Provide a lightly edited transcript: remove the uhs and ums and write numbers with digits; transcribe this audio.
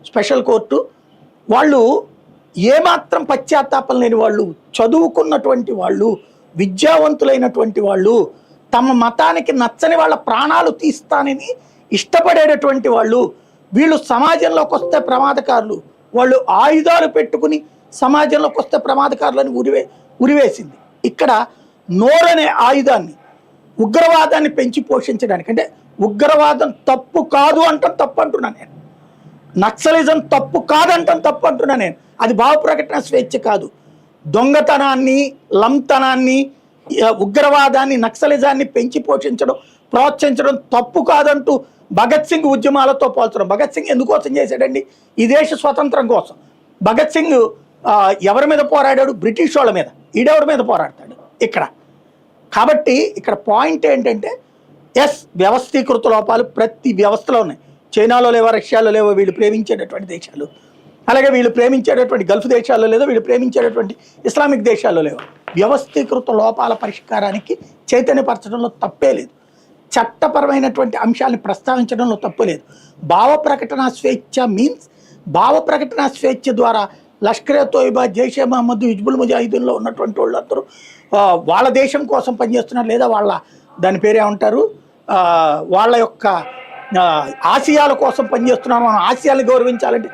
Special court వాళ్ళు ఏమాత్రం పశ్చాత్తాపం లేని వాళ్ళు, చదువుకున్నటువంటి వాళ్ళు, విద్యావంతులైనటువంటి వాళ్ళు, తమ మతానికి నచ్చని వాళ్ళ ప్రాణాలు తీస్తానని ఇష్టపడేటటువంటి వాళ్ళు, వీళ్ళు సమాజంలోకి వస్తే ప్రమాదకారులు, వాళ్ళు ఆయుధాలు పెట్టుకుని సమాజంలోకి వస్తే ప్రమాదకారులని ఉరివేసింది. ఇక్కడ నోరనే ఆయుధాన్ని ఉగ్రవాదాన్ని పెంచి పోషించడానికి, అంటే ఉగ్రవాదం తప్పు కాదు అంటాం తప్పు అంటున్నా నేను, నక్సలిజం తప్పు కాదంటాం తప్పు అంటున్నా నేను. అది భావ ప్రకటన స్వేచ్ఛ కాదు. దొంగతనాన్ని, లంతనాన్ని, ఉగ్రవాదాన్ని, నక్సలిజాన్ని పెంచి పోషించడం, ప్రోత్సహించడం తప్పు కాదంటూ భగత్ సింగ్ ఉద్యమాలతో పోల్చడం. భగత్ సింగ్ ఎందుకోసం చేశాడండి? ఈ దేశ స్వతంత్రం కోసం. భగత్ సింగ్ ఎవరి మీద పోరాడాడు? బ్రిటిష్ వాళ్ళ మీద. ఈడెవరి మీద పోరాడతాడు ఇక్కడ? కాబట్టి ఇక్కడ పాయింట్ ఏంటంటే, ఎస్, వ్యవస్థీకృత లోపాలు ప్రతి వ్యవస్థలో ఉన్నాయి. చైనాలో లేవో, రష్యాలో లేవో వీళ్ళు ప్రేమించేటటువంటి దేశాలు, అలాగే వీళ్ళు ప్రేమించేటటువంటి గల్ఫ్ దేశాల్లో లేదో, వీళ్ళు ప్రేమించేటటువంటి ఇస్లామిక్ దేశాల్లో లేవో. వ్యవస్థీకృత లోపాల పరిష్కారానికి చైతన్యపరచడంలో తప్పే లేదు, చట్టపరమైనటువంటి అంశాలను ప్రస్తావించడంలో తప్పు లేదు. భావ ప్రకటన స్వేచ్ఛ మీన్స్ భావ ప్రకటన స్వేచ్ఛ ద్వారా లష్కరే తోయిబా, జైషే మహమ్మద్, హిజ్బుల్ ముజాహిదీన్లో ఉన్నటువంటి వాళ్ళందరూ వాళ్ళ దేశం కోసం పనిచేస్తున్నారు, లేదా వాళ్ళ దాని పేరేమంటారు, వాళ్ళ యొక్క ఆశయాల కోసం పనిచేస్తున్నారు. మనం ఆశయాలను గౌరవించాలంటే